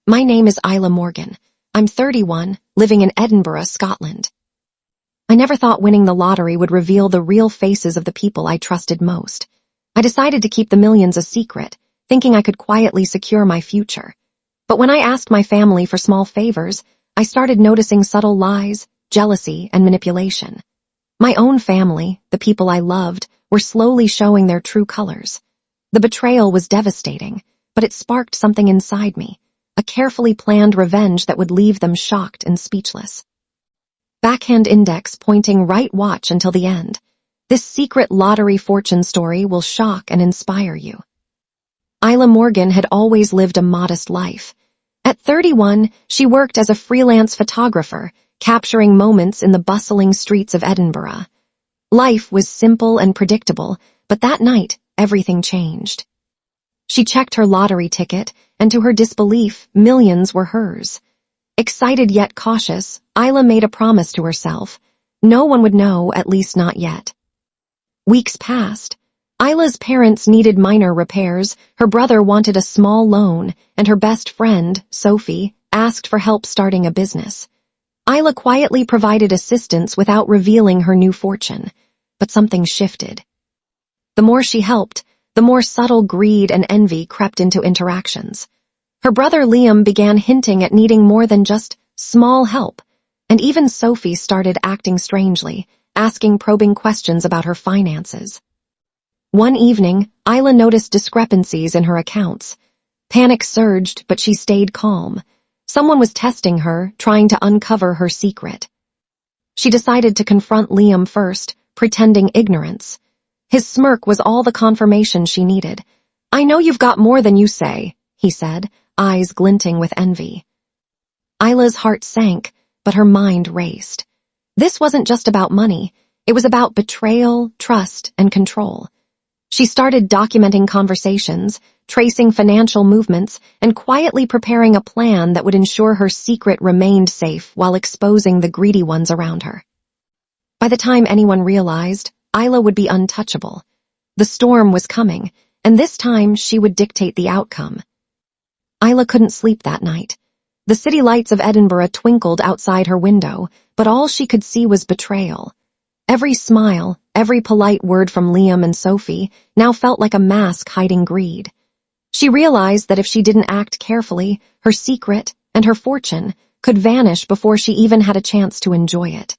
My name is Isla Morgan. I'm 31, living in Edinburgh, Scotland. I never thought winning the lottery would reveal the real faces of the people I trusted most. I decided to keep the millions a secret, thinking I could quietly secure my future. But when I asked my family for small favors, I started noticing subtle lies, jealousy, and manipulation. My own family, the people I loved, were slowly showing their true colors. The betrayal was devastating, but it sparked something inside me, a carefully planned revenge that would leave them shocked and speechless. Backhand index pointing right, watch until the end. This secret lottery fortune story will shock and inspire you. Isla Morgan had always lived a modest life. At 31, she worked as a freelance photographer, capturing moments in the bustling streets of Edinburgh. Life was simple and predictable, but that night, everything changed. She checked her lottery ticket, and to her disbelief, millions were hers. Excited yet cautious, Isla made a promise to herself. No one would know, at least not yet. Weeks passed. Isla's parents needed minor repairs, her brother wanted a small loan, and her best friend, Sophie, asked for help starting a business. Isla quietly provided assistance without revealing her new fortune, but something shifted. The more she helped, the more subtle greed and envy crept into interactions. Her brother Liam began hinting at needing more than just small help, and even Sophie started acting strangely, asking probing questions about her finances. One evening, Isla noticed discrepancies in her accounts. Panic surged, but she stayed calm. Someone was testing her, trying to uncover her secret. She decided to confront Liam first, pretending ignorance. His smirk was all the confirmation she needed. "I know you've got more than you say," he said, eyes glinting with envy. Isla's heart sank, but her mind raced. This wasn't just about money. It was about betrayal, trust, and control. She started documenting conversations, tracing financial movements, and quietly preparing a plan that would ensure her secret remained safe while exposing the greedy ones around her. By the time anyone realized, Isla would be untouchable. The storm was coming, and this time she would dictate the outcome. Isla couldn't sleep that night. The city lights of Edinburgh twinkled outside her window, but all she could see was betrayal. Every smile, every polite word from Liam and Sophie now felt like a mask hiding greed. She realized that if she didn't act carefully, her secret and her fortune could vanish before she even had a chance to enjoy it.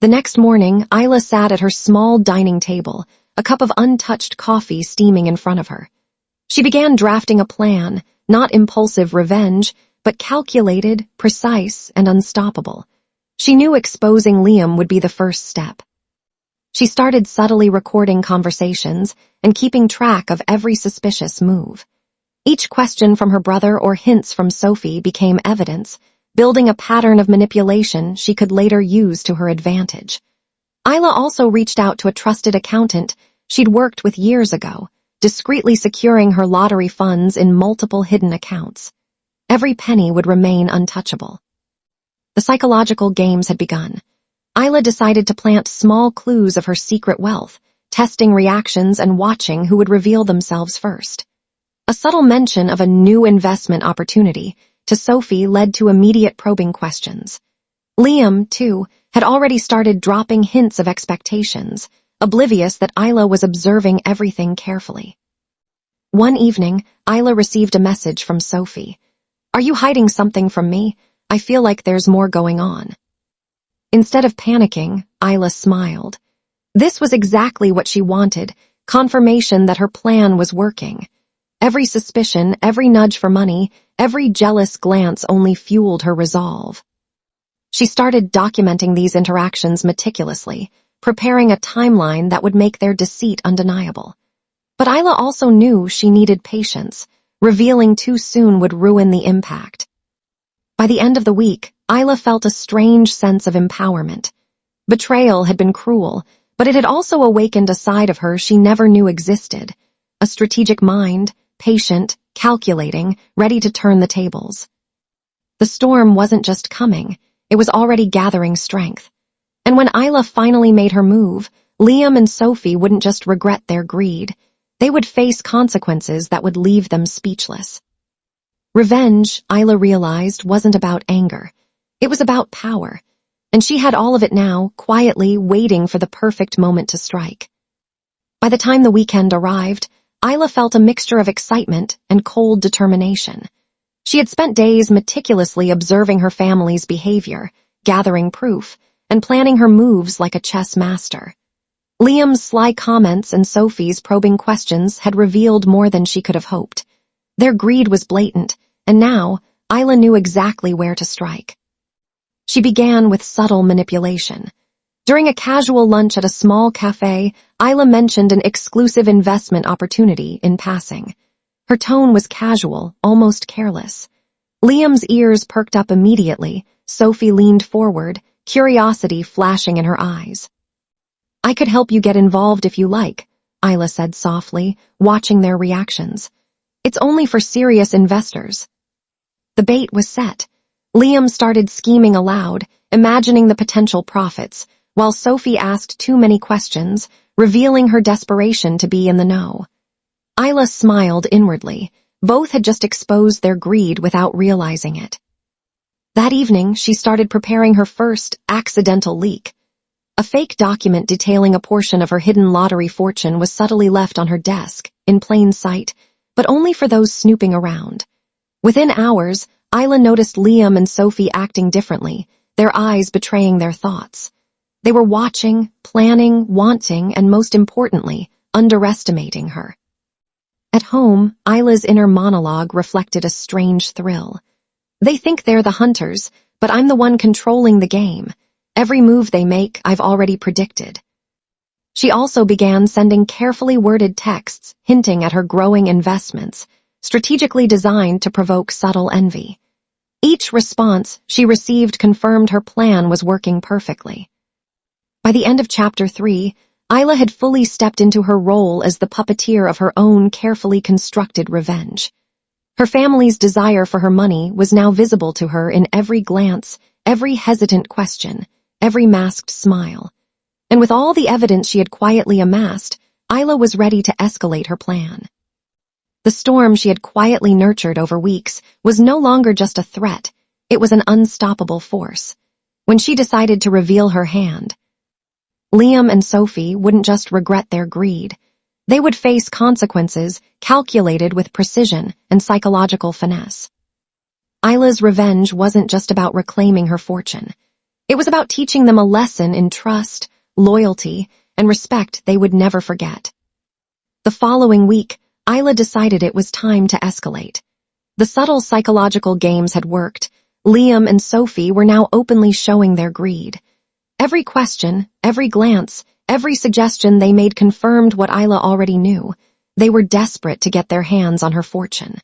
The next morning, Isla sat at her small dining table, a cup of untouched coffee steaming in front of her. She began drafting a plan, not impulsive revenge, but calculated, precise, and unstoppable. She knew exposing Liam would be the first step. She started subtly recording conversations and keeping track of every suspicious move. Each question from her brother or hints from Sophie became evidence, building a pattern of manipulation she could later use to her advantage. Isla also reached out to a trusted accountant she'd worked with years ago, discreetly securing her lottery funds in multiple hidden accounts. Every penny would remain untouchable. The psychological games had begun. Isla decided to plant small clues of her secret wealth, testing reactions and watching who would reveal themselves first. A subtle mention of a new investment opportunity to Sophie led to immediate probing questions. Liam, too, had already started dropping hints of expectations, oblivious that Isla was observing everything carefully. One evening, Isla received a message from Sophie. "Are you hiding something from me? I feel like there's more going on." Instead of panicking, Isla smiled. This was exactly what she wanted, confirmation that her plan was working. Every suspicion, every nudge for money, every jealous glance only fueled her resolve. She started documenting these interactions meticulously, preparing a timeline that would make their deceit undeniable. But Isla also knew she needed patience. Revealing too soon would ruin the impact. By the end of the week, Isla felt a strange sense of empowerment. Betrayal had been cruel, but it had also awakened a side of her she never knew existed. A strategic mind, patient, calculating, ready to turn the tables. The storm wasn't just coming, it was already gathering strength. And when Isla finally made her move, Liam and Sophie wouldn't just regret their greed. They would face consequences that would leave them speechless. Revenge, Isla realized, wasn't about anger. It was about power, and she had all of it now, quietly waiting for the perfect moment to strike. By the time the weekend arrived, Isla felt a mixture of excitement and cold determination. She had spent days meticulously observing her family's behavior, gathering proof, and planning her moves like a chess master. Liam's sly comments and Sophie's probing questions had revealed more than she could have hoped. Their greed was blatant, and now Isla knew exactly where to strike. She began with subtle manipulation. During a casual lunch at a small cafe, Isla mentioned an exclusive investment opportunity in passing. Her tone was casual, almost careless. Liam's ears perked up immediately. Sophie leaned forward, curiosity flashing in her eyes. "I could help you get involved if you like," Isla said softly, watching their reactions. "It's only for serious investors." The bait was set. Liam started scheming aloud, imagining the potential profits, while Sophie asked too many questions, revealing her desperation to be in the know. Isla smiled inwardly. Both had just exposed their greed without realizing it. That evening, she started preparing her first accidental leak. A fake document detailing a portion of her hidden lottery fortune was subtly left on her desk, in plain sight, but only for those snooping around. Within hours, Isla noticed Liam and Sophie acting differently, their eyes betraying their thoughts. They were watching, planning, wanting, and most importantly, underestimating her. At home, Isla's inner monologue reflected a strange thrill. "They think they're the hunters, but I'm the one controlling the game. Every move they make, I've already predicted." She also began sending carefully worded texts hinting at her growing investments, strategically designed to provoke subtle envy. Each response she received confirmed her plan was working perfectly. By the end of Chapter 3, Isla had fully stepped into her role as the puppeteer of her own carefully constructed revenge. Her family's desire for her money was now visible to her in every glance, every hesitant question, every masked smile. And with all the evidence she had quietly amassed, Isla was ready to escalate her plan. The storm she had quietly nurtured over weeks was no longer just a threat, it was an unstoppable force. When she decided to reveal her hand, Liam and Sophie wouldn't just regret their greed. They would face consequences calculated with precision and psychological finesse. Isla's revenge wasn't just about reclaiming her fortune. It was about teaching them a lesson in trust, loyalty, and respect they would never forget. The following week, Isla decided it was time to escalate. The subtle psychological games had worked. Liam and Sophie were now openly showing their greed. Every question, every glance, every suggestion they made confirmed what Isla already knew. They were desperate to get their hands on her fortune.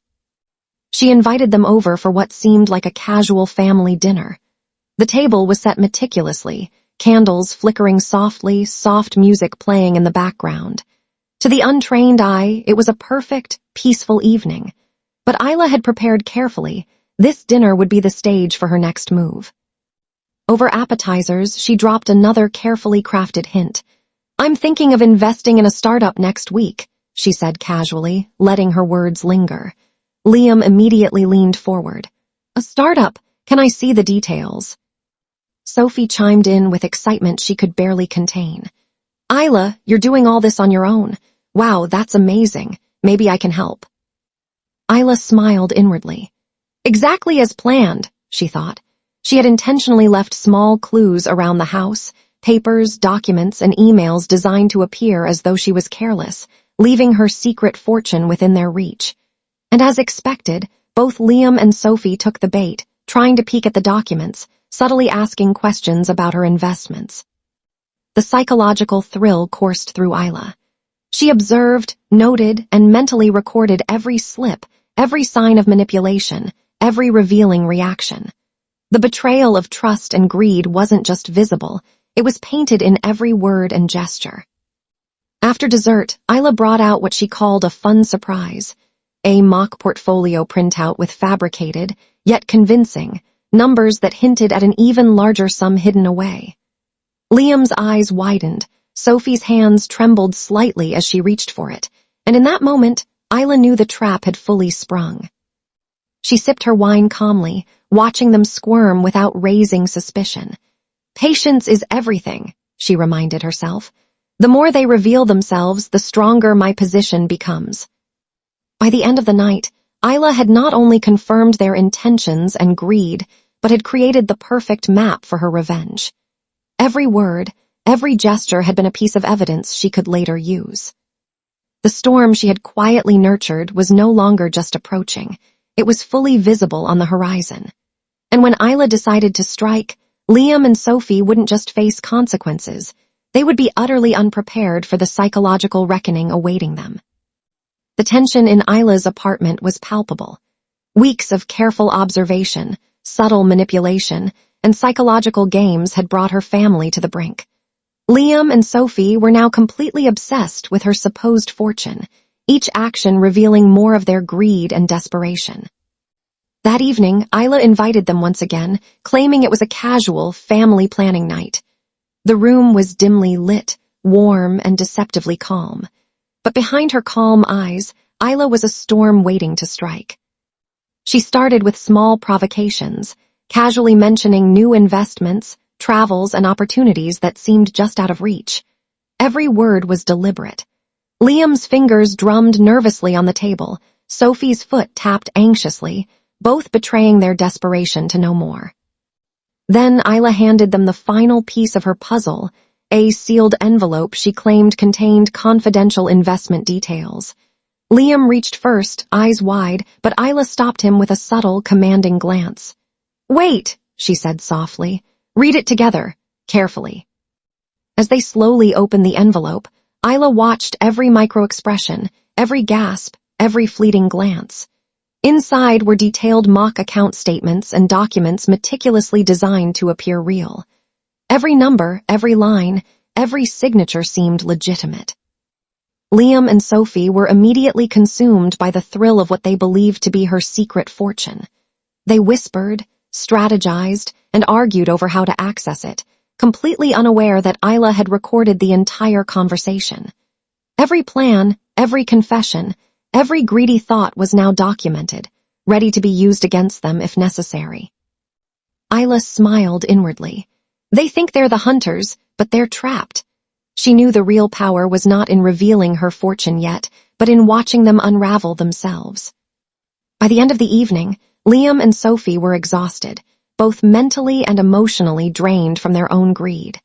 She invited them over for what seemed like a casual family dinner. The table was set meticulously, candles flickering softly, soft music playing in the background. To the untrained eye, it was a perfect, peaceful evening. But Isla had prepared carefully. This dinner would be the stage for her next move. Over appetizers, she dropped another carefully crafted hint. "I'm thinking of investing in a startup next week," she said casually, letting her words linger. Liam immediately leaned forward. "A startup? Can I see the details?" Sophie chimed in with excitement she could barely contain. "Isla, you're doing all this on your own. Wow, that's amazing. Maybe I can help." Isla smiled inwardly. Exactly as planned, she thought. She had intentionally left small clues around the house, papers, documents, and emails designed to appear as though she was careless, leaving her secret fortune within their reach. And as expected, both Liam and Sophie took the bait, trying to peek at the documents, subtly asking questions about her investments. The psychological thrill coursed through Isla. She observed, noted, and mentally recorded every slip, every sign of manipulation, every revealing reaction. The betrayal of trust and greed wasn't just visible, it was painted in every word and gesture. After dessert, Isla brought out what she called a fun surprise, a mock portfolio printout with fabricated, yet convincing, numbers that hinted at an even larger sum hidden away. Liam's eyes widened, Sophie's hands trembled slightly as she reached for it, and in that moment, Isla knew the trap had fully sprung. She sipped her wine calmly, watching them squirm without raising suspicion. Patience is everything, she reminded herself. The more they reveal themselves, the stronger my position becomes. By the end of the night, Isla had not only confirmed their intentions and greed, but had created the perfect map for her revenge. Every word, every gesture had been a piece of evidence she could later use. The storm she had quietly nurtured was no longer just approaching. It was fully visible on the horizon. And when Isla decided to strike, Liam and Sophie wouldn't just face consequences. They would be utterly unprepared for the psychological reckoning awaiting them. The tension in Isla's apartment was palpable. Weeks of careful observation, subtle manipulation, and psychological games had brought her family to the brink. Liam and Sophie were now completely obsessed with her supposed fortune, each action revealing more of their greed and desperation. That evening, Isla invited them once again, claiming it was a casual, family planning night. The room was dimly lit, warm, and deceptively calm. But behind her calm eyes, Isla was a storm waiting to strike. She started with small provocations, casually mentioning new investments, travels, and opportunities that seemed just out of reach. Every word was deliberate. Liam's fingers drummed nervously on the table, Sophie's foot tapped anxiously, both betraying their desperation to know more. Then Isla handed them the final piece of her puzzle, a sealed envelope she claimed contained confidential investment details. Liam reached first, eyes wide, but Isla stopped him with a subtle, commanding glance. "Wait," she said softly. "Read it together, carefully." As they slowly opened the envelope, Isla watched every micro-expression, every gasp, every fleeting glance. Inside were detailed mock account statements and documents meticulously designed to appear real. Every number, every line, every signature seemed legitimate. Liam and Sophie were immediately consumed by the thrill of what they believed to be her secret fortune. They whispered, strategized, and argued over how to access it, completely unaware that Isla had recorded the entire conversation. Every plan, every confession, every greedy thought was now documented, ready to be used against them if necessary. Isla smiled inwardly. They think they're the hunters, but they're trapped. She knew the real power was not in revealing her fortune yet, but in watching them unravel themselves. By the end of the evening, Liam and Sophie were exhausted, both mentally and emotionally drained from their own greed.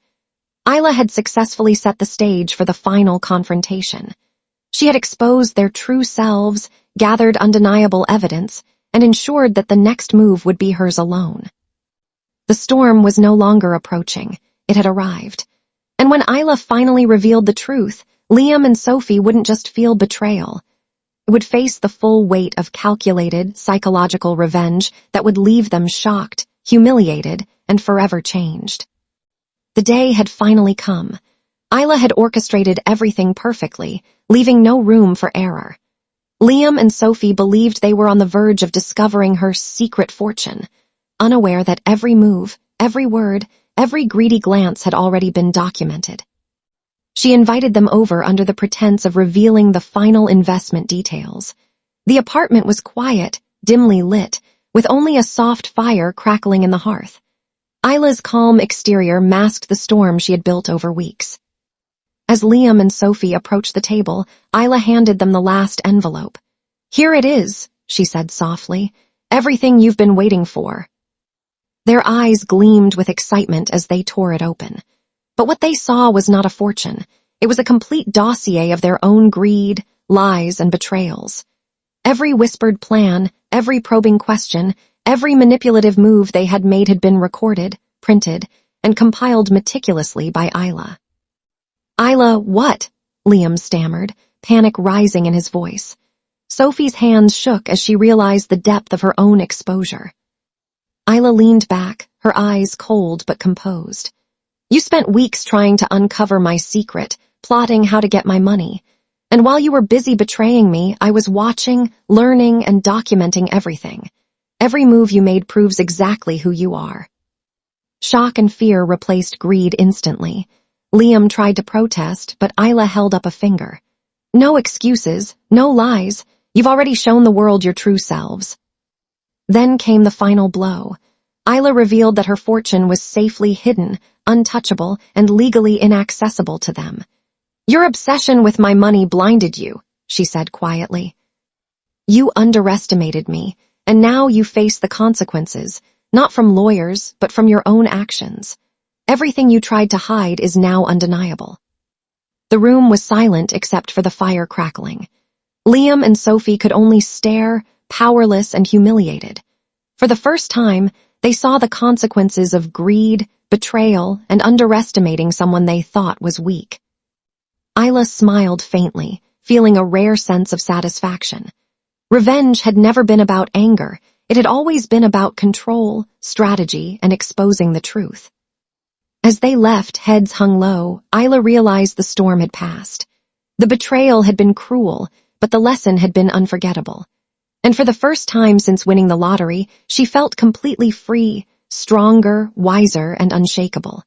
Isla had successfully set the stage for the final confrontation. She had exposed their true selves, gathered undeniable evidence, and ensured that the next move would be hers alone. The storm was no longer approaching. It had arrived. And when Isla finally revealed the truth, Liam and Sophie wouldn't just feel betrayal. It would face the full weight of calculated, psychological revenge that would leave them shocked, humiliated, and forever changed. The day had finally come. Isla had orchestrated everything perfectly, leaving no room for error. Liam and Sophie believed they were on the verge of discovering her secret fortune, unaware that every move, every word, every greedy glance had already been documented. She invited them over under the pretense of revealing the final investment details. The apartment was quiet, dimly lit, with only a soft fire crackling in the hearth. Isla's calm exterior masked the storm she had built over weeks. As Liam and Sophie approached the table, Isla handed them the last envelope. "Here it is," she said softly. "Everything you've been waiting for." Their eyes gleamed with excitement as they tore it open. But what they saw was not a fortune. It was a complete dossier of their own greed, lies, and betrayals. Every whispered plan, every probing question, every manipulative move they had made had been recorded, printed, and compiled meticulously by Isla. "Isla, what?" Liam stammered, panic rising in his voice. Sophie's hands shook as she realized the depth of her own exposure. Isla leaned back, her eyes cold but composed. "You spent weeks trying to uncover my secret, plotting how to get my money. And while you were busy betraying me, I was watching, learning, and documenting everything. Every move you made proves exactly who you are." Shock and fear replaced greed instantly. Liam tried to protest, but Isla held up a finger. "No excuses, no lies. You've already shown the world your true selves." Then came the final blow. Isla revealed that her fortune was safely hidden, untouchable, and legally inaccessible to them. "Your obsession with my money blinded you," she said quietly. "You underestimated me, and now you face the consequences, not from lawyers, but from your own actions. Everything you tried to hide is now undeniable." The room was silent except for the fire crackling. Liam and Sophie could only stare, powerless and humiliated. For the first time, they saw the consequences of greed, betrayal, and underestimating someone they thought was weak. Isla smiled faintly, feeling a rare sense of satisfaction. Revenge had never been about anger. It had always been about control, strategy, and exposing the truth. As they left, heads hung low, Isla realized the storm had passed. The betrayal had been cruel, but the lesson had been unforgettable. And for the first time since winning the lottery, she felt completely free, stronger, wiser, and unshakable.